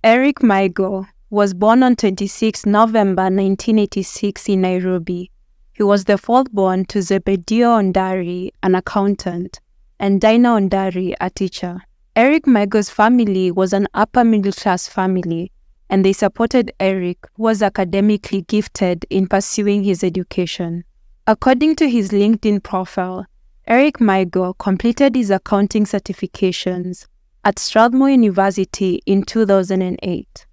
Eric Maigo was born on 26 November 1986 in Nairobi. He was the fourth born to Zebedio Ondari, an accountant, and Dinah Ondari, a teacher. Eric Maigo's family was an upper middle-class family, and they supported Eric, who was academically gifted in pursuing his education. According to his LinkedIn profile, Eric Maigo completed his accounting certifications at Strathmore University in 2008.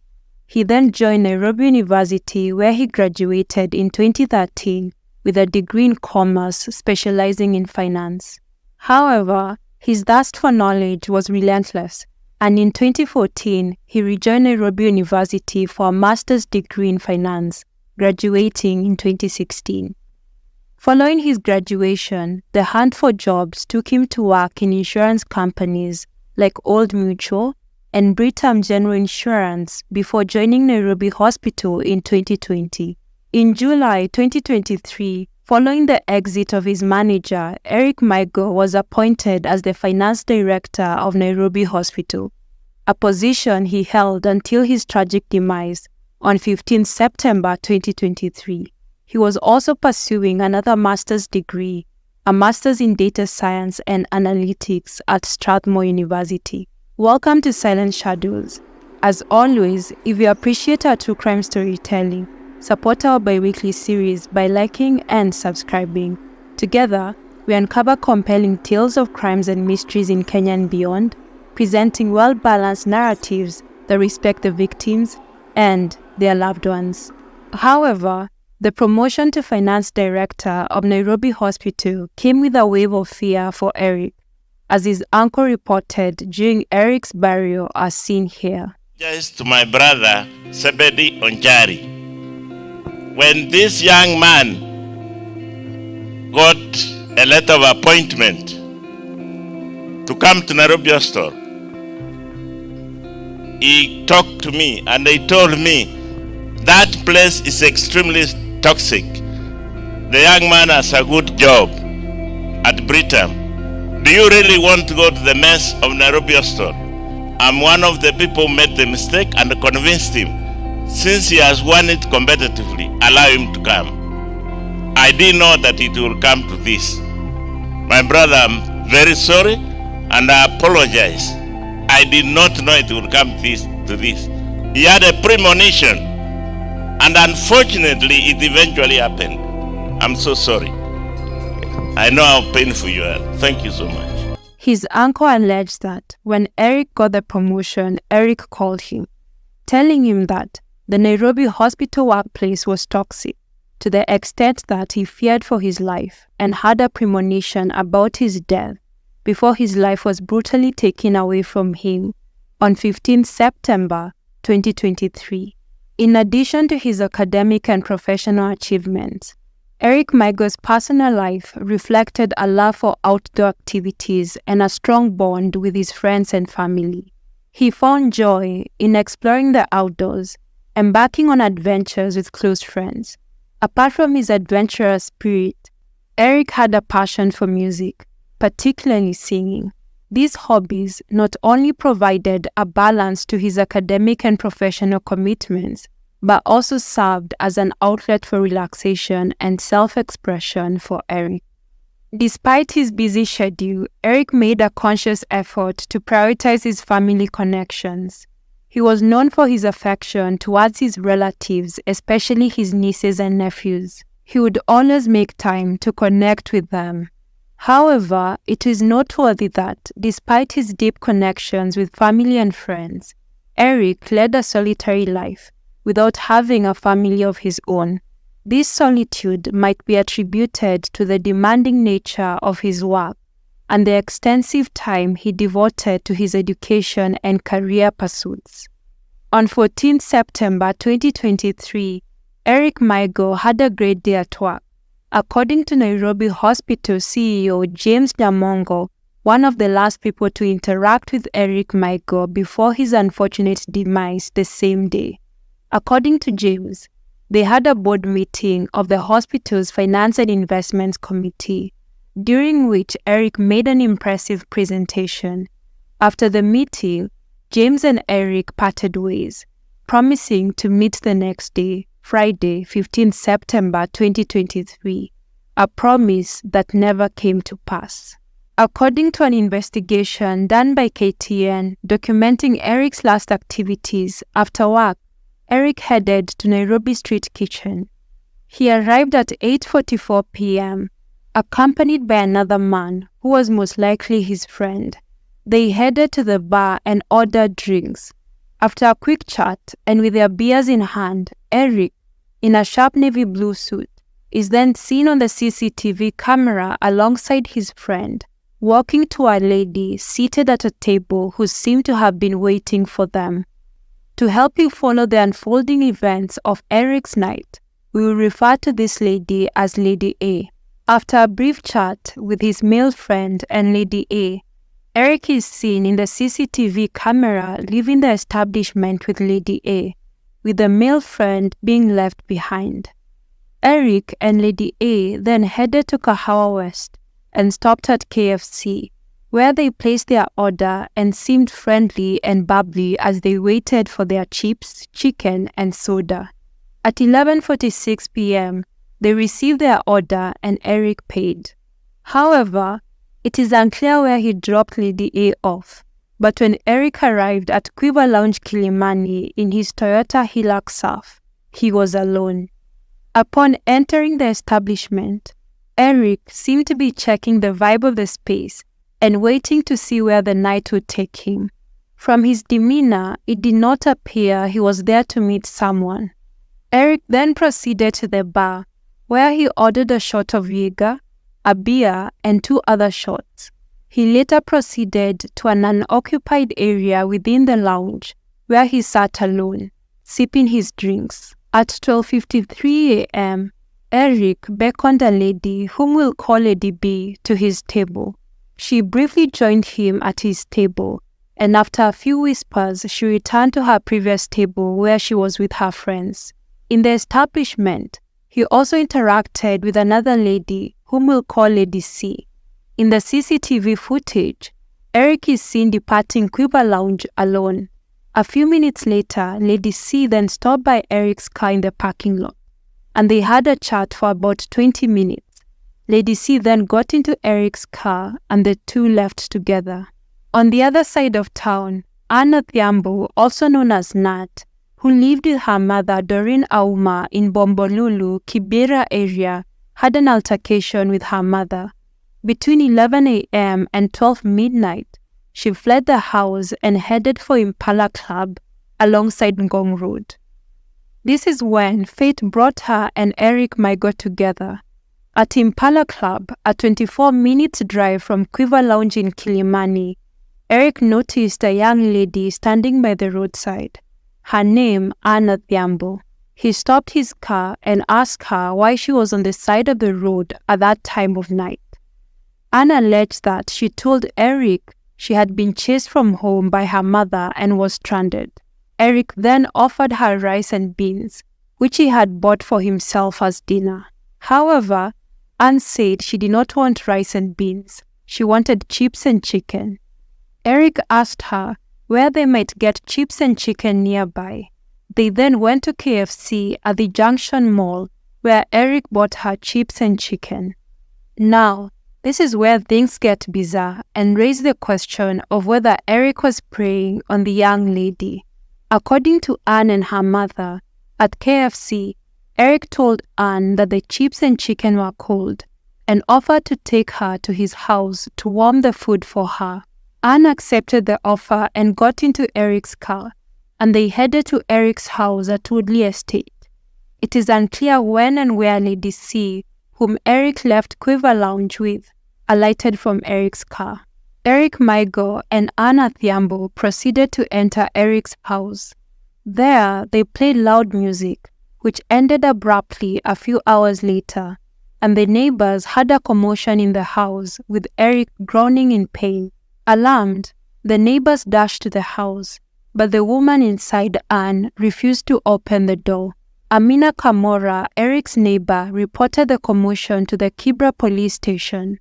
He then joined Nairobi University, where he graduated in 2013 with a degree in commerce specializing in finance. However, his thirst for knowledge was relentless, and in 2014, he rejoined Nairobi University for a master's degree in finance, graduating in 2016. Following his graduation, the hunt for jobs took him to work in insurance companies like Old Mutual and Britam General Insurance before joining Nairobi Hospital in 2020. In July 2023, following the exit of his manager, Eric Maigo was appointed as the finance director of Nairobi Hospital, a position he held until his tragic demise on 15 September 2023. He was also pursuing another master's degree, a master's in data science and analytics at Strathmore University. Welcome to Silent Shadows. As always, if you appreciate our true crime storytelling, support our bi-weekly series by liking and subscribing. Together, we uncover compelling tales of crimes and mysteries in Kenya and beyond, presenting well-balanced narratives that respect the victims and their loved ones. However, the promotion to finance director of Nairobi Hospital came with a wave of fear for Eric, as his uncle reported during Eric's burial as seen here. Just to my brother, Sebedi Onjari. When this young man got a letter of appointment to come to Nairobi Hospital, he talked to me and he told me that place is extremely toxic. The young man has a good job at Britam. Do you really want to go to the mess of Nairobi Hospital? I'm one of the people who made the mistake and convinced him. Since he has won it competitively, allow him to come. I didn't know that it will come to this. My brother, I'm very sorry and I apologize. I did not know it would come to this. He had a premonition and unfortunately it eventually happened. I'm so sorry. I know how painful you are. Thank you so much. His uncle alleged that when Eric got the promotion, Eric called him, telling him that the Nairobi Hospital workplace was toxic to the extent that he feared for his life and had a premonition about his death before his life was brutally taken away from him on 15 September 2023. In addition to his academic and professional achievements, Eric Maigo's personal life reflected a love for outdoor activities and a strong bond with his friends and family. He found joy in exploring the outdoors, embarking on adventures with close friends. Apart from his adventurous spirit, Eric had a passion for music, particularly singing. These hobbies not only provided a balance to his academic and professional commitments, but also served as an outlet for relaxation and self-expression for Eric. Despite his busy schedule, Eric made a conscious effort to prioritize his family connections. He was known for his affection towards his relatives, especially his nieces and nephews. He would always make time to connect with them. However, it is noteworthy that, despite his deep connections with family and friends, Eric led a solitary life without having a family of his own. This solitude might be attributed to the demanding nature of his work and the extensive time he devoted to his education and career pursuits. On 14 September 2023, Eric Maigo had a great day at work. According to Nairobi Hospital CEO James Nyamongo, one of the last people to interact with Eric Maigo before his unfortunate demise the same day. According to James, they had a board meeting of the hospital's Finance and Investments Committee, during which Eric made an impressive presentation. After the meeting, James and Eric parted ways, promising to meet the next day, Friday, 15 September 2023, a promise that never came to pass. According to an investigation done by KTN documenting Eric's last activities after work, Eric headed to Nairobi Street Kitchen. He arrived at 8:44 p.m., accompanied by another man who was most likely his friend. They headed to the bar and ordered drinks. After a quick chat and with their beers in hand, Eric, in a sharp navy blue suit, is then seen on the CCTV camera alongside his friend, walking to a lady seated at a table who seemed to have been waiting for them. To help you follow the unfolding events of Eric's night, we will refer to this lady as Lady A. After a brief chat with his male friend and Lady A, Eric is seen in the CCTV camera leaving the establishment with Lady A, with the male friend being left behind. Eric and Lady A then headed to Kahawa West and stopped at KFC, where they placed their order and seemed friendly and bubbly as they waited for their chips, chicken, and soda. At 11:46 p.m., they received their order and Eric paid. However, it is unclear where he dropped Lady A off, but when Eric arrived at Quiver Lounge Kilimani in his Toyota Hilux Surf, he was alone. Upon entering the establishment, Eric seemed to be checking the vibe of the space and waiting to see where the night would take him. From his demeanor, it did not appear he was there to meet someone. Eric then proceeded to the bar, where he ordered a shot of Jaeger, a beer, and 2 other shots. He later proceeded to an unoccupied area within the lounge, where he sat alone, sipping his drinks. At 12:53 a.m., Eric beckoned a lady, whom we'll call Lady B, to his table. She briefly joined him at his table, and after a few whispers, she returned to her previous table where she was with her friends. In the establishment, he also interacted with another lady, whom we'll call Lady C. In the CCTV footage, Eric is seen departing Quiver Lounge alone. A few minutes later, Lady C then stopped by Eric's car in the parking lot, and they had a chat for about 20 minutes. Lady C then got into Eric's car, and the two left together. On the other side of town, Anne Adhiambo, also known as Nat, who lived with her mother Doreen Auma in Bombolulu, Kibera area, had an altercation with her mother. Between 11 a.m. and 12 midnight, she fled the house and headed for Impala Club alongside Ngong Road. This is when fate brought her and Eric Maigo together. At Impala Club, a 24-minute drive from Quiver Lounge in Kilimani, Eric noticed a young lady standing by the roadside. Her name, Anne Adhiambo. He stopped his car and asked her why she was on the side of the road at that time of night. Anne alleged that she told Eric she had been chased from home by her mother and was stranded. Eric then offered her rice and beans, which he had bought for himself as dinner. However, Anne said she did not want rice and beans. She wanted chips and chicken. Eric asked her where they might get chips and chicken nearby. They then went to KFC at the Junction Mall, where Eric bought her chips and chicken. Now, this is where things get bizarre and raise the question of whether Eric was preying on the young lady. According to Anne and her mother, at KFC, Eric told Anne that the chips and chicken were cold and offered to take her to his house to warm the food for her. Anne accepted the offer and got into Eric's car, and they headed to Eric's house at Woodley Estate. It is unclear when and where Lady C, whom Eric left Quiver Lounge with, alighted from Eric's car. Eric Maigo and Anne Adhiambo proceeded to enter Eric's house. There, they played loud music, which ended abruptly a few hours later, and the neighbors heard a commotion in the house with Eric groaning in pain. Alarmed, the neighbors dashed to the house, but the woman inside, Anne, refused to open the door. Amina Kamora, Eric's neighbor, reported the commotion to the Kibera police station.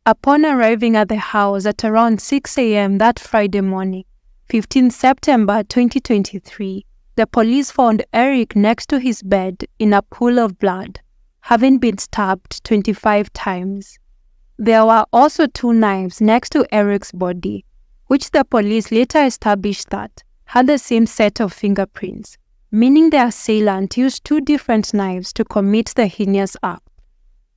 Upon arriving at the house at around 6 a.m. that Friday morning, 15 September 2023, the police found Eric next to his bed in a pool of blood, having been stabbed 25 times. There were also 2 knives next to Eric's body, which the police later established that had the same set of fingerprints, meaning the assailant used 2 different knives to commit the heinous act.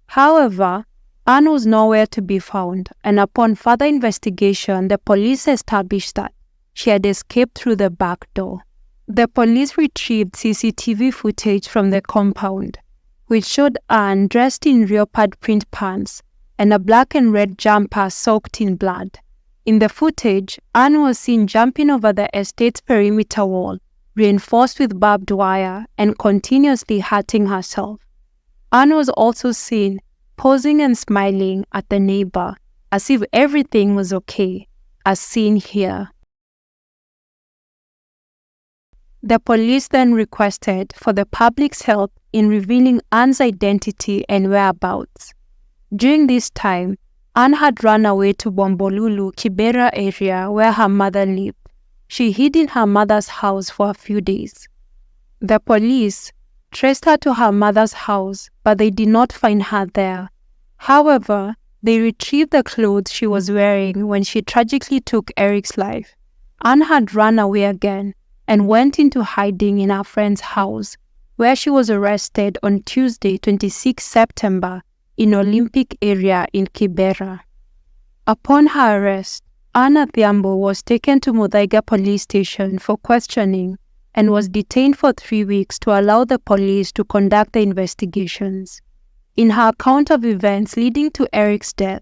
However, Anne was nowhere to be found, and upon further investigation, the police established that she had escaped through the back door. The police retrieved CCTV footage from the compound, which showed Anne dressed in leopard print pants and a black and red jumper soaked in blood. In the footage, Anne was seen jumping over the estate's perimeter wall, reinforced with barbed wire, and continuously hurting herself. Anne was also seen posing and smiling at the neighbor, as if everything was okay, as seen here. The police then requested for the public's help in revealing Anne's identity and whereabouts. During this time, Anne had run away to Bombolulu, Kibera area where her mother lived. She hid in her mother's house for a few days. The police traced her to her mother's house, but they did not find her there. However, they retrieved the clothes she was wearing when she tragically took Eric's life. Anne had run away again and went into hiding in her friend's house, where she was arrested on Tuesday, 26 September, in Olympic area in Kibera. Upon her arrest, Anne Adhiambo was taken to Muthaiga police station for questioning and was detained for 3 weeks to allow the police to conduct the investigations. In her account of events leading to Eric's death,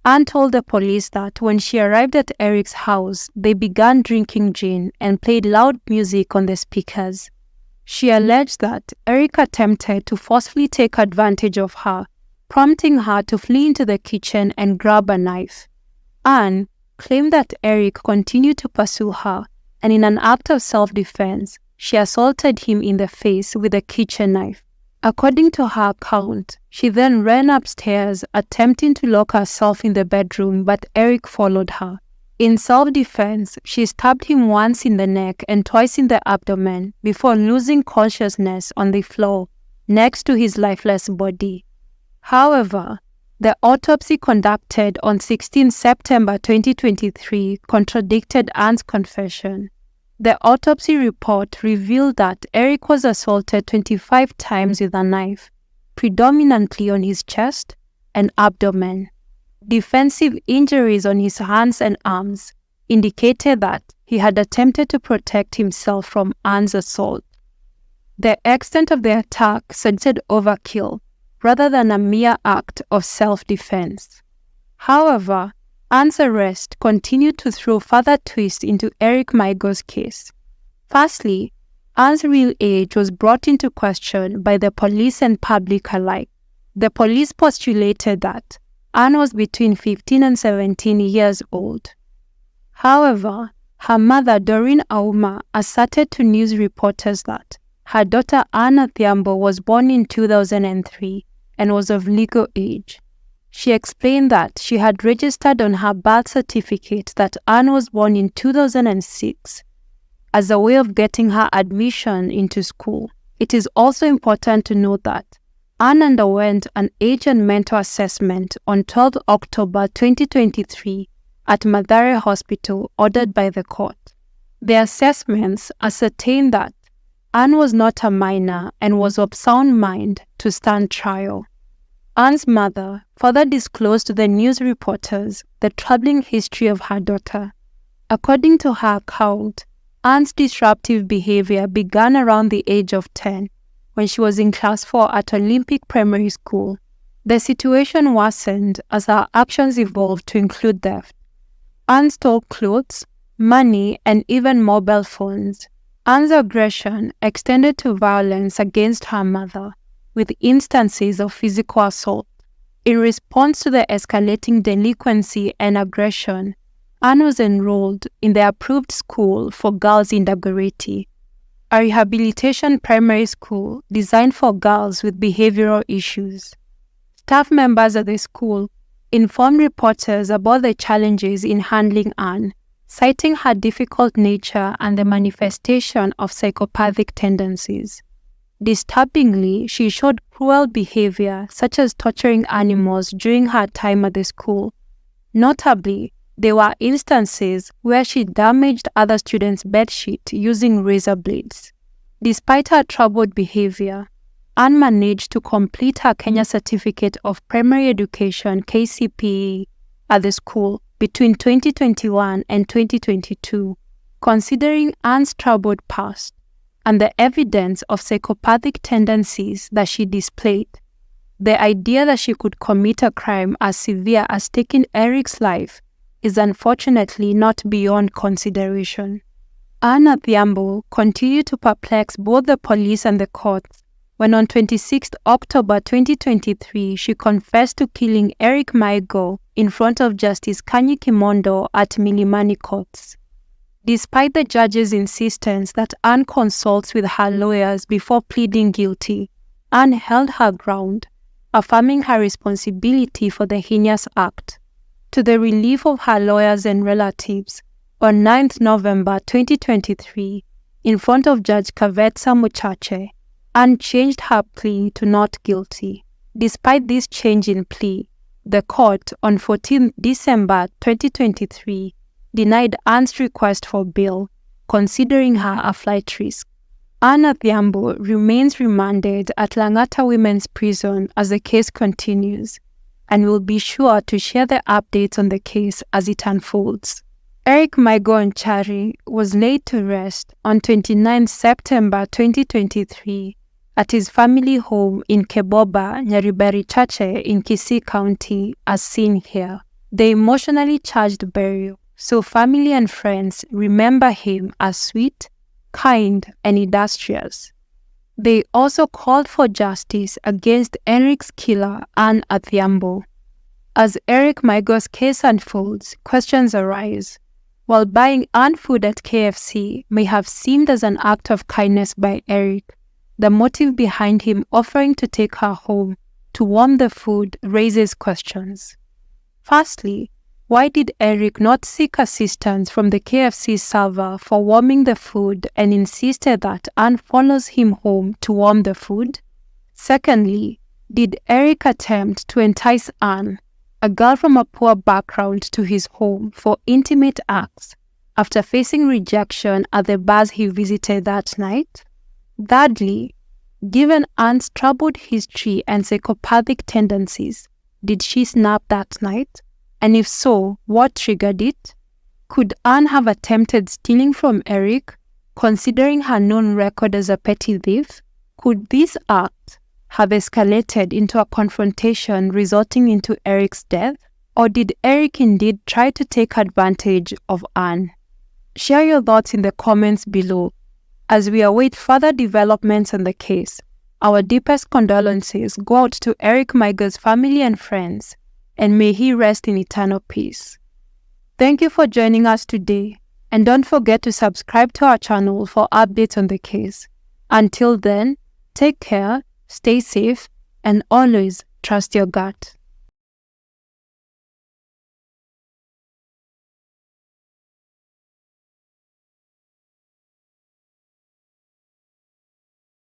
Anne told the police that when she arrived at Eric's house, they began drinking gin and played loud music on the speakers. She alleged that Eric attempted to forcefully take advantage of her, prompting her to flee into the kitchen and grab a knife. Anne claimed that Eric continued to pursue her, and in an act of self-defense, she assaulted him in the face with a kitchen knife. According to her account, she then ran upstairs attempting to lock herself in the bedroom, but Eric followed her. In self-defense, she stabbed him once in the neck and twice in the abdomen before losing consciousness on the floor next to his lifeless body. However, the autopsy conducted on 16 September 2023 contradicted Anne's confession. The autopsy report revealed that Eric was assaulted 25 times with a knife, predominantly on his chest and abdomen. Defensive injuries on his hands and arms indicated that he had attempted to protect himself from Anne's assault. The extent of the attack suggested overkill rather than a mere act of self-defense. However, Anne's arrest continued to throw further twists into Eric Maigo's case. Firstly, Anne's real age was brought into question by the police and public alike. The police postulated that Anne was between 15 and 17 years old. However, her mother, Doreen Auma, asserted to news reporters that her daughter Anne Adhiambo was born in 2003 and was of legal age. She explained that she had registered on her birth certificate that Anne was born in 2006 as a way of getting her admission into school. It is also important to note that Anne underwent an age and mental assessment on 12 October 2023 at Nairobi Hospital, ordered by the court. The assessments ascertained that Anne was not a minor and was of sound mind to stand trial. Anne's mother further disclosed to the news reporters the troubling history of her daughter. According to her account, Anne's disruptive behavior began around the age of 10 when she was in class 4 at Olympic Primary School. The situation worsened as her actions evolved to include theft. Anne stole clothes, money, and even mobile phones. Anne's aggression extended to violence against her mother, with instances of physical assault. In response to the escalating delinquency and aggression, Anne was enrolled in the approved school for girls in Dagoretti, a rehabilitation primary school designed for girls with behavioral issues. Staff members at the school informed reporters about the challenges in handling Anne, citing her difficult nature and the manifestation of psychopathic tendencies. Disturbingly, she showed cruel behavior such as torturing animals during her time at the school. Notably, there were instances where she damaged other students' bedsheet using razor blades. Despite her troubled behavior, Anne managed to complete her Kenya Certificate of Primary Education (KCPE) at the school between 2021 and 2022. Considering Anne's troubled past and the evidence of psychopathic tendencies that she displayed, the idea that she could commit a crime as severe as taking Eric's life is unfortunately not beyond consideration. Anne Adhiambo continued to perplex both the police and the courts when on 26 October 2023 she confessed to killing Eric Maigo in front of Justice Kanyi Kimondo at Milimani Courts. Despite the judge's insistence that Anne consults with her lawyers before pleading guilty, Anne held her ground, affirming her responsibility for the heinous act. To the relief of her lawyers and relatives, on 9 November 2023, in front of Judge Kavetsa Muchache, Anne changed her plea to not guilty. Despite this change in plea, the court on 14 December 2023 denied Anne's request for bail, considering her a flight risk. Anne Adhiambo remains remanded at Langata Women's Prison as the case continues, and will be sure to share the updates on the case as it unfolds. Eric Maigo Nchari was laid to rest on 29 September 2023 at his family home in Keboba, Nyaribari Chache in Kisii County, as seen here. The emotionally charged burial, so family and friends remember him as sweet, kind, and industrious. They also called for justice against Eric's killer, Anne Adhiambo. As Eric Maigo's case unfolds, questions arise. While buying Anne food at KFC may have seemed as an act of kindness by Eric, the motive behind him offering to take her home to warm the food raises questions. Firstly, why did Eric not seek assistance from the KFC server for warming the food and insisted that Anne follows him home to warm the food? Secondly, did Eric attempt to entice Anne, a girl from a poor background, to his home for intimate acts after facing rejection at the bars he visited that night? Thirdly, given Anne's troubled history and psychopathic tendencies, did she snap that night? And if so, what triggered it? Could Anne have attempted stealing from Eric, considering her known record as a petty thief? Could this act have escalated into a confrontation resulting into Eric's death? Or did Eric indeed try to take advantage of Anne? Share your thoughts in the comments below. As we await further developments on the case, our deepest condolences go out to Eric Maigo's family and friends, and may he rest in eternal peace. Thank you for joining us today, and don't forget to subscribe to our channel for updates on the case. Until then, take care, stay safe, and always trust your gut.